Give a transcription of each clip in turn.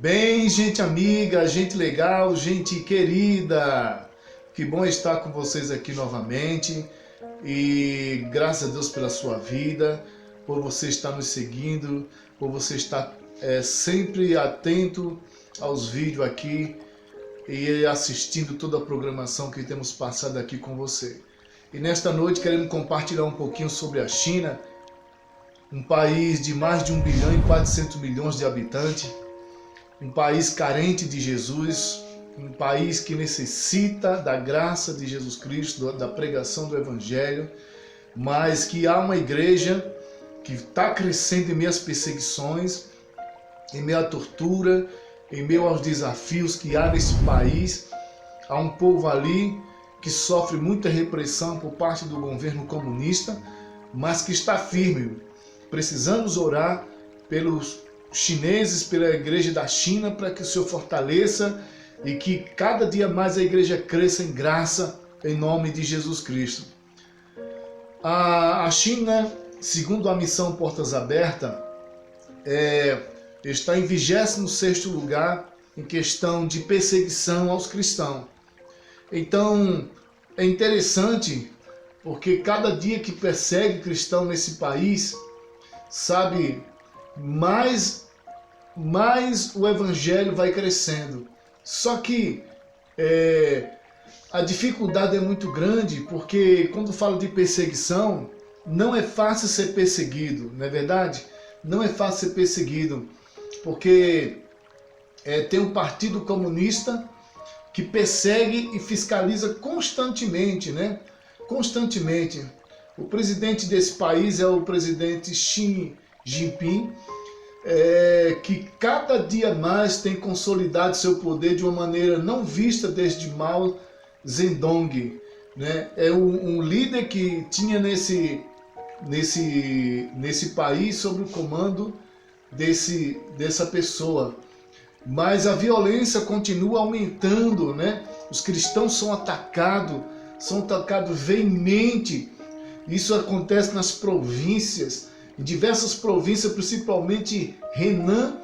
Bem, gente amiga, gente legal, gente querida, que bom estar com vocês aqui novamente e graças a Deus pela sua vida, por você estar nos seguindo, por você estar sempre atento aos vídeos aqui e assistindo toda a programação que temos passado aqui com você. E nesta noite queremos compartilhar um pouquinho sobre a China, um país de mais de 1 bilhão e 400 milhões de habitantes, um país carente de Jesus, um país que necessita da graça de Jesus Cristo, da pregação do Evangelho, mas que há uma igreja que está crescendo em meio às perseguições, em meio à tortura, em meio aos desafios que há nesse país. Há um povo ali que sofre muita repressão por parte do governo comunista, mas que está firme. Precisamos orar pelos chineses, pela igreja da China, para que o Senhor fortaleça e que cada dia mais a igreja cresça em graça, em nome de Jesus Cristo. A China, segundo a missão Portas Abertas, está em 26º lugar em questão de perseguição aos cristãos. Então, é interessante, porque cada dia que persegue cristão nesse país, sabe, mais o evangelho vai crescendo. Só que a dificuldade é muito grande, porque quando falo de perseguição, não é fácil ser perseguido, não é verdade? Não é fácil ser perseguido, porque tem um partido comunista que persegue e fiscaliza constantemente, né? Constantemente. O presidente desse país é o presidente Xi Jinping, que cada dia mais tem consolidado seu poder de uma maneira não vista desde Mao Zedong, né? É um líder que tinha nesse país sob o comando dessa pessoa. Mas a violência continua aumentando, né? Os cristãos são atacados veemente. Isso acontece nas províncias, em diversas províncias, principalmente Henan,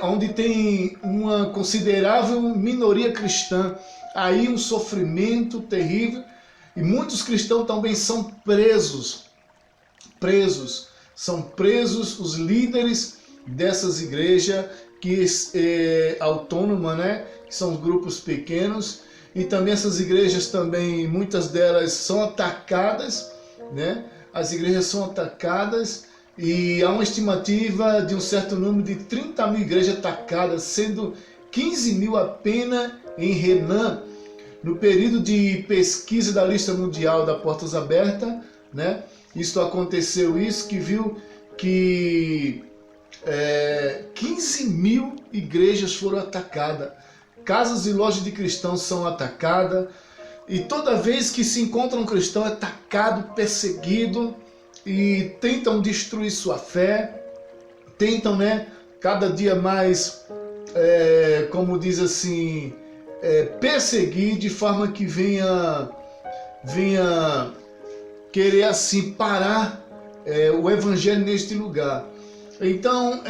onde tem uma considerável minoria cristã. Aí um sofrimento terrível, e muitos cristãos também são presos. São presos os líderes dessas igrejas autônomas, né? Que são grupos pequenos. E também essas igrejas também, muitas delas são atacadas, né? As igrejas são atacadas e há uma estimativa de um certo número de 30 mil igrejas atacadas, sendo 15 mil apenas em Henan. No período de pesquisa da lista mundial da Portas Abertas, né? Isso aconteceu, que viu que 15 mil igrejas foram atacadas. Casas e lojas de cristãos são atacadas. E toda vez que se encontra um cristão é atacado, perseguido, e tentam destruir sua fé, tentam, né, cada dia mais, como diz assim, perseguir de forma que venha querer assim parar o evangelho neste lugar. Então,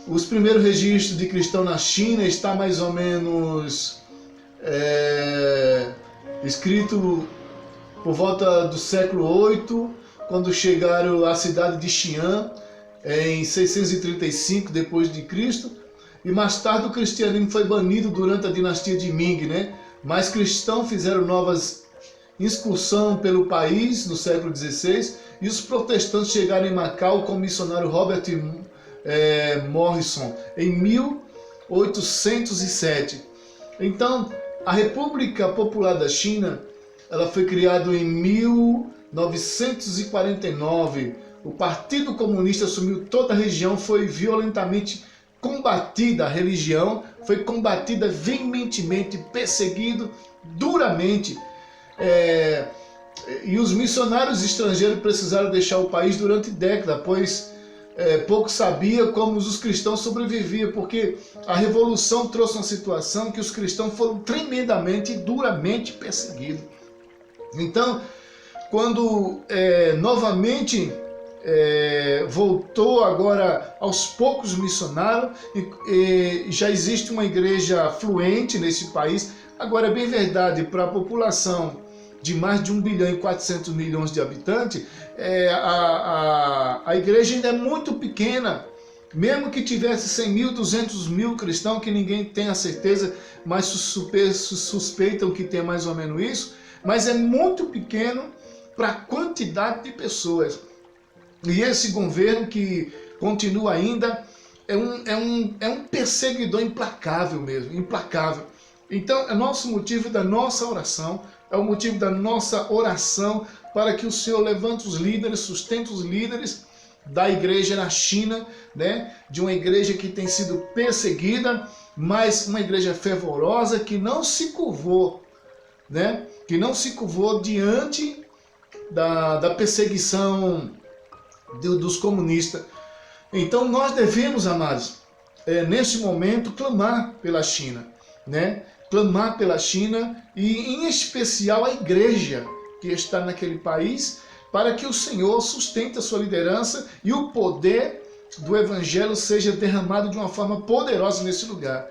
os primeiros registros de cristão na China está mais ou menos escrito por volta do século VIII, quando chegaram à cidade de Xi'an, em 635 depois de Cristo, e mais tarde o cristianismo foi banido durante a dinastia de Ming, né? Mas cristãos fizeram novas excursões pelo país no século XVI, e os protestantes chegaram em Macau com o missionário Robert Morrison em 1807. Então, a República Popular da China, ela foi criada em 1949. O Partido Comunista assumiu toda a região, foi violentamente combatida a religião, foi combatida veementemente, perseguido duramente. E os missionários estrangeiros precisaram deixar o país durante décadas, pois pouco sabia como os cristãos sobreviviam, porque a revolução trouxe uma situação que os cristãos foram tremendamente e duramente perseguidos. Então, quando novamente voltou agora aos poucos missionários, e já existe uma igreja fluente nesse país. Agora, é bem verdade, para a população de mais de 1 bilhão e 400 milhões de habitantes, a igreja ainda é muito pequena. Mesmo que tivesse 100 mil, 200 mil cristãos, que ninguém tem a certeza, mas suspeitam que tem mais ou menos isso, mas é muito pequeno para a quantidade de pessoas. E esse governo que continua ainda é um perseguidor implacável mesmo, implacável. Então, é nosso motivo da nossa oração, é o motivo da nossa oração para que o Senhor levante os líderes, sustente os líderes da igreja na China, né? De uma igreja que tem sido perseguida, mas uma igreja fervorosa que não se curvou, né? Que não se curvou diante da perseguição dos comunistas. Então nós devemos, amados, neste momento clamar pela China, né? Clamar pela China e em especial a igreja que está naquele país, para que o Senhor sustente a sua liderança e o poder do Evangelho seja derramado de uma forma poderosa nesse lugar.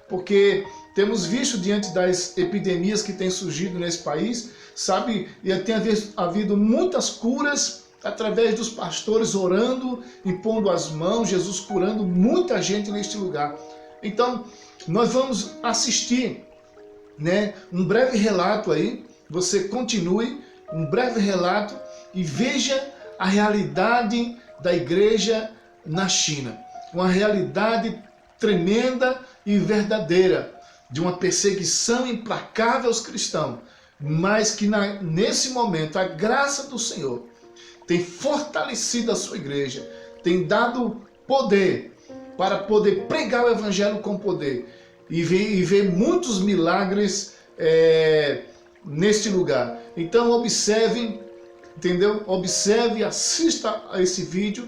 Porque temos visto diante das epidemias que têm surgido nesse país, sabe, e tem havido muitas curas através dos pastores orando, impondo as mãos, Jesus curando muita gente neste lugar. Então, nós vamos assistir, né, um breve relato aí, você continue, um breve relato, e veja a realidade da igreja na China. Uma realidade tremenda e verdadeira, de uma perseguição implacável aos cristãos, mas que nesse momento a graça do Senhor tem fortalecido a sua igreja, tem dado poder para poder pregar o Evangelho com poder e ver muitos milagres neste lugar. Então observe, entendeu? Observe e assista a esse vídeo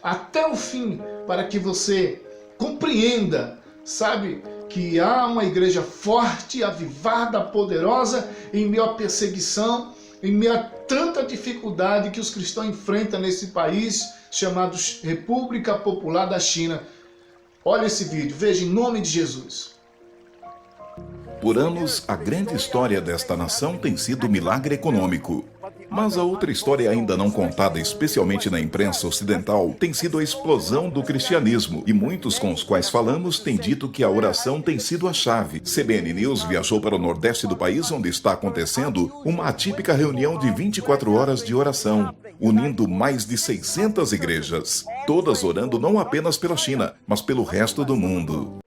até o fim, para que você compreenda, sabe, que há uma igreja forte, avivada, poderosa, em meio à perseguição, em meio a tanta dificuldade que os cristãos enfrentam nesse país chamado República Popular da China. Olha esse vídeo, veja em nome de Jesus. Por anos, a grande história desta nação tem sido o milagre econômico. Mas a outra história ainda não contada, especialmente na imprensa ocidental, tem sido a explosão do cristianismo. E muitos com os quais falamos têm dito que a oração tem sido a chave. CBN News viajou para o nordeste do país, onde está acontecendo uma atípica reunião de 24 horas de oração, unindo mais de 600 igrejas, todas orando não apenas pela China, mas pelo resto do mundo.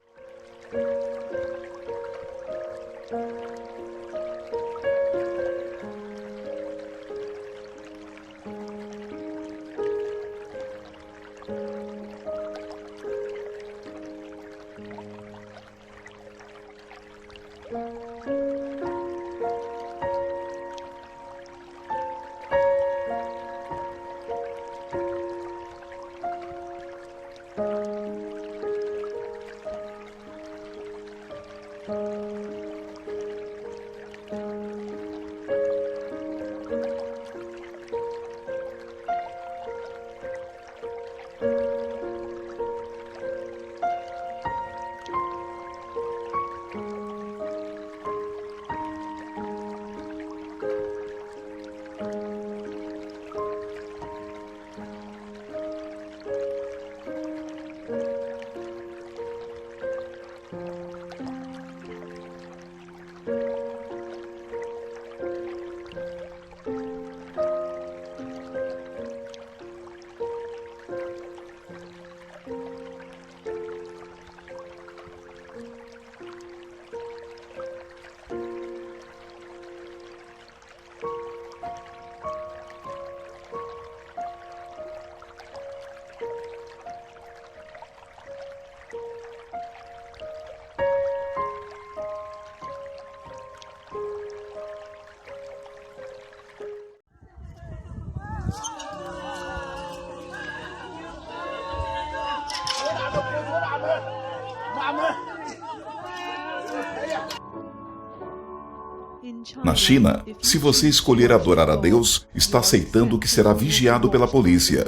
Na China, se você escolher adorar a Deus, está aceitando que será vigiado pela polícia.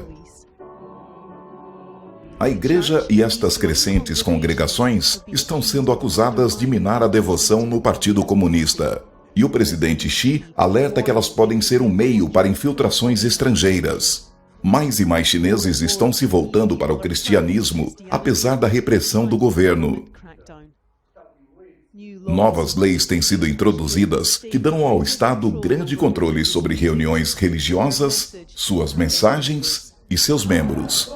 A igreja e estas crescentes congregações estão sendo acusadas de minar a devoção no Partido Comunista. E o presidente Xi alerta que elas podem ser um meio para infiltrações estrangeiras. Mais e mais chineses estão se voltando para o cristianismo, apesar da repressão do governo. Novas leis têm sido introduzidas que dão ao Estado grande controle sobre reuniões religiosas, suas mensagens e seus membros.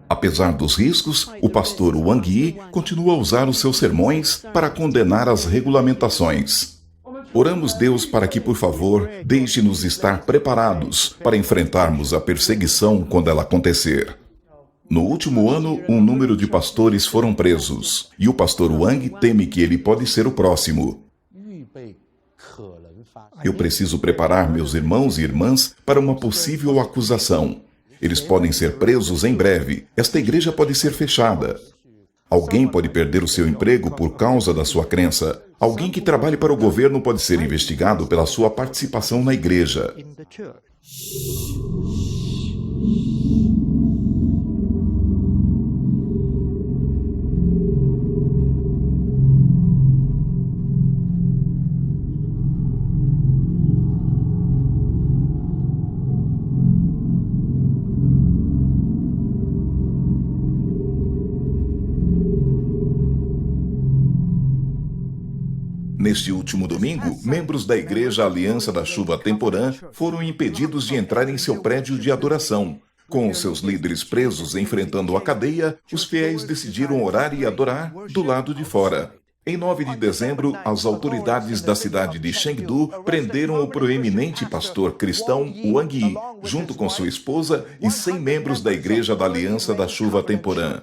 Apesar dos riscos, o pastor Wang Yi continua a usar os seus sermões para condenar as regulamentações. Oramos Deus para que, por favor, deixe-nos estar preparados para enfrentarmos a perseguição quando ela acontecer. No último ano, um número de pastores foram presos, e o pastor Wang teme que ele pode ser o próximo. Eu preciso preparar meus irmãos e irmãs para uma possível acusação. Eles podem ser presos em breve. Esta igreja pode ser fechada. Alguém pode perder o seu emprego por causa da sua crença. Alguém que trabalhe para o governo pode ser investigado pela sua participação na igreja. Neste último domingo, membros da Igreja Aliança da Chuva Temporã foram impedidos de entrar em seu prédio de adoração. Com os seus líderes presos enfrentando a cadeia, os fiéis decidiram orar e adorar do lado de fora. Em 9 de dezembro, as autoridades da cidade de Chengdu prenderam o proeminente pastor cristão Wang Yi, junto com sua esposa e 100 membros da Igreja da Aliança da Chuva Temporã.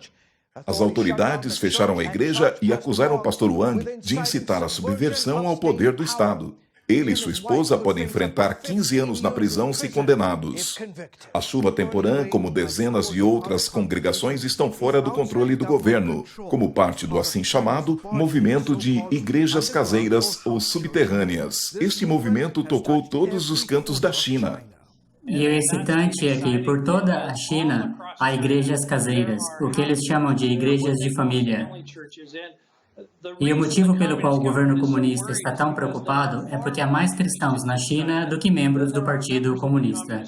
As autoridades fecharam a igreja e acusaram o pastor Wang de incitar a subversão ao poder do Estado. Ele e sua esposa podem enfrentar 15 anos na prisão se condenados. A Chuva Temporã, como dezenas de outras congregações, estão fora do controle do governo, como parte do assim chamado movimento de igrejas caseiras ou subterrâneas. Este movimento tocou todos os cantos da China. E o excitante é que, por toda a China, há igrejas caseiras, o que eles chamam de igrejas de família. E o motivo pelo qual o governo comunista está tão preocupado é porque há mais cristãos na China do que membros do Partido Comunista.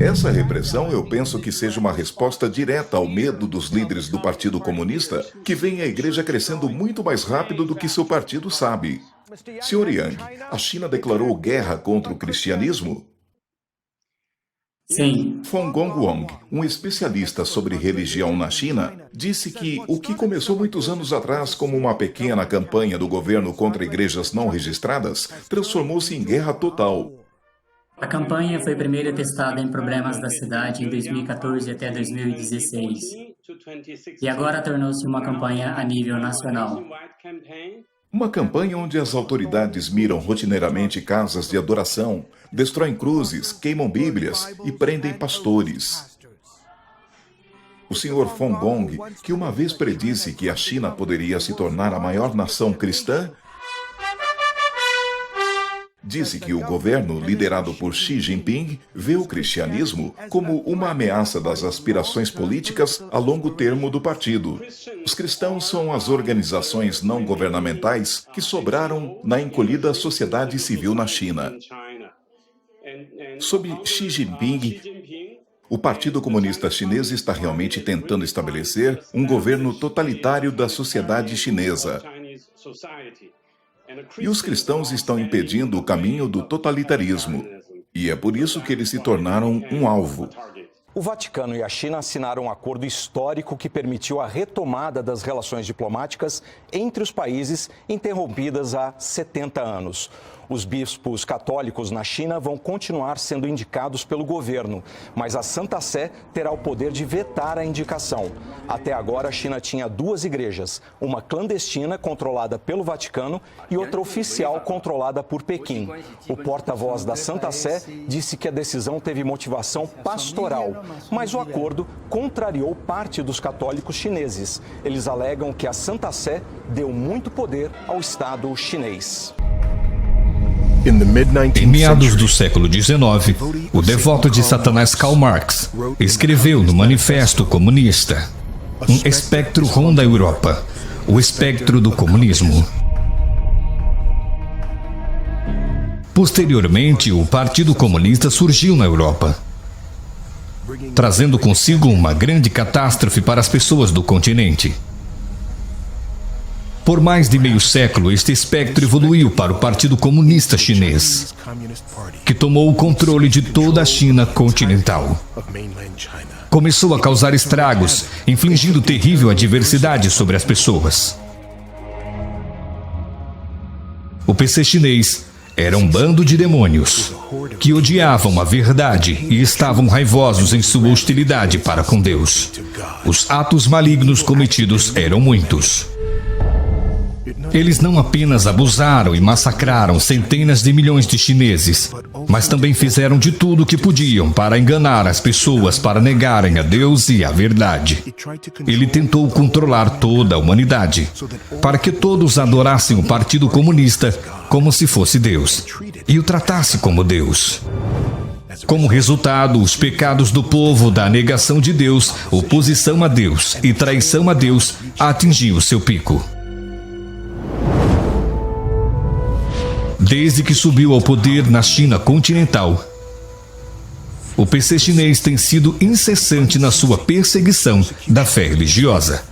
Essa repressão eu penso que seja uma resposta direta ao medo dos líderes do Partido Comunista, que veem a igreja crescendo muito mais rápido do que seu partido sabe. Sr. Yang, a China declarou guerra contra o cristianismo? Sim. Feng Gongwang, um especialista sobre religião na China, disse que o que começou muitos anos atrás como uma pequena campanha do governo contra igrejas não registradas, transformou-se em guerra total. A campanha foi primeiro testada em problemas da cidade em 2014 até 2016. E agora tornou-se uma campanha a nível nacional. Uma campanha onde as autoridades miram rotineiramente casas de adoração, destroem cruzes, queimam bíblias e prendem pastores. O Sr. Feng Gong, que uma vez predisse que a China poderia se tornar a maior nação cristã, disse que o governo, liderado por Xi Jinping, vê o cristianismo como uma ameaça das aspirações políticas a longo termo do partido. Os cristãos são as organizações não governamentais que sobraram na encolhida sociedade civil na China. Sob Xi Jinping, o Partido Comunista Chinês está realmente tentando estabelecer um governo totalitário da sociedade chinesa. E os cristãos estão impedindo o caminho do totalitarismo. E é por isso que eles se tornaram um alvo. O Vaticano e a China assinaram um acordo histórico que permitiu a retomada das relações diplomáticas entre os países interrompidas há 70 anos. Os bispos católicos na China vão continuar sendo indicados pelo governo, mas a Santa Sé terá o poder de vetar a indicação. Até agora, a China tinha 2 igrejas, uma clandestina controlada pelo Vaticano e outra oficial controlada por Pequim. O porta-voz da Santa Sé disse que a decisão teve motivação pastoral, mas o acordo contrariou parte dos católicos chineses. Eles alegam que a Santa Sé deu muito poder ao Estado chinês. Em meados do século XIX, o devoto de Satanás Karl Marx escreveu no Manifesto Comunista: um espectro ronda a Europa, o espectro do comunismo. Posteriormente, o Partido Comunista surgiu na Europa, trazendo consigo uma grande catástrofe para as pessoas do continente. Por mais de meio século, este espectro evoluiu para o Partido Comunista Chinês, que tomou o controle de toda a China continental. Começou a causar estragos, infligindo terrível adversidade sobre as pessoas. O PC chinês era um bando de demônios que odiavam a verdade e estavam raivosos em sua hostilidade para com Deus. Os atos malignos cometidos eram muitos. Eles não apenas abusaram e massacraram centenas de milhões de chineses, mas também fizeram de tudo o que podiam para enganar as pessoas para negarem a Deus e a verdade. Ele tentou controlar toda a humanidade, para que todos adorassem o Partido Comunista como se fosse Deus, e o tratasse como Deus. Como resultado, os pecados do povo da negação de Deus, oposição a Deus e traição a Deus atingiu seu pico. Desde que subiu ao poder na China continental, o PC chinês tem sido incessante na sua perseguição da fé religiosa.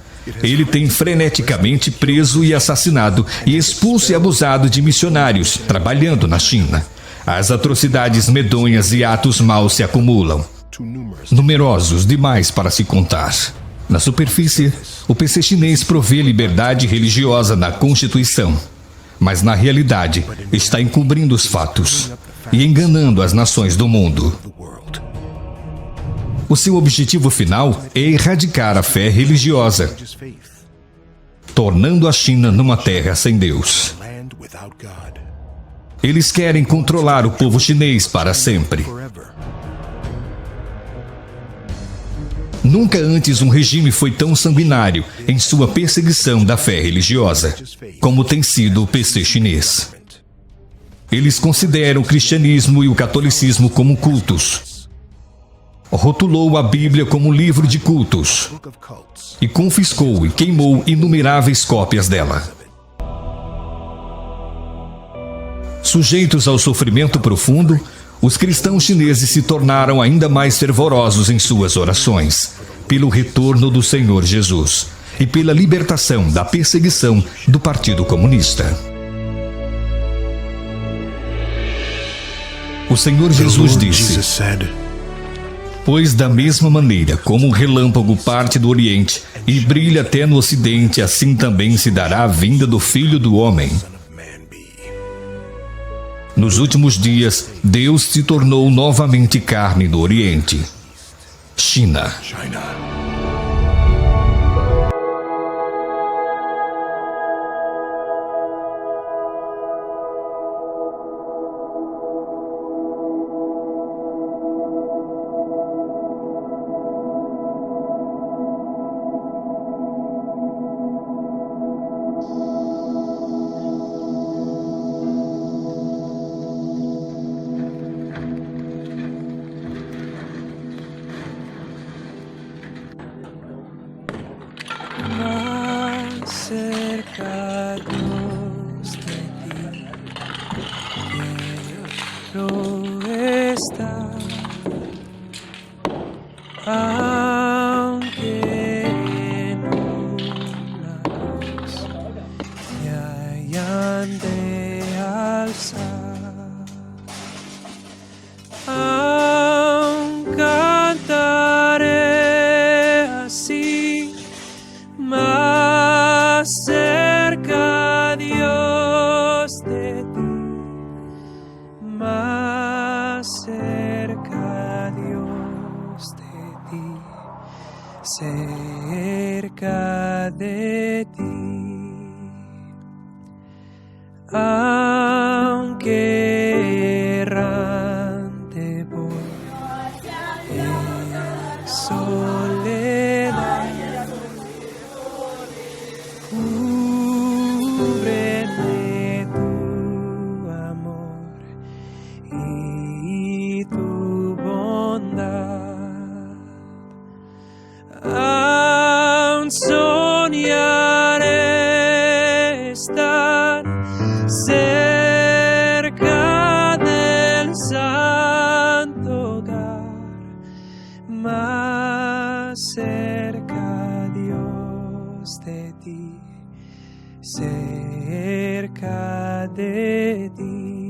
Ele tem freneticamente preso e assassinado e expulso e abusado de missionários trabalhando na China. As atrocidades medonhas e atos maus se acumulam, numerosos demais para se contar. Na superfície, o PC chinês provê liberdade religiosa na Constituição, mas na realidade está encobrindo os fatos e enganando as nações do mundo. O seu objetivo final é erradicar a fé religiosa, tornando a China numa terra sem Deus. Eles querem controlar o povo chinês para sempre. Nunca antes um regime foi tão sanguinário em sua perseguição da fé religiosa, como tem sido o PC chinês. Eles consideram o cristianismo e o catolicismo como cultos. Rotulou a Bíblia como livro de cultos e confiscou e queimou inumeráveis cópias dela. Sujeitos ao sofrimento profundo, os cristãos chineses se tornaram ainda mais fervorosos em suas orações, pelo retorno do Senhor Jesus e pela libertação da perseguição do Partido Comunista. O Senhor Jesus disse: pois da mesma maneira como o relâmpago parte do Oriente e brilha até no Ocidente, assim também se dará a vinda do Filho do Homem. Nos últimos dias, Deus se tornou novamente carne no Oriente. China. más cerca, Dios, de ti, cerca de ti. Aunque errante voy en soledad, cúbreme tu amor y tu bondad. Aún soñaré estar cerca del santo hogar, más cerca, Dios, de ti, cerca de ti.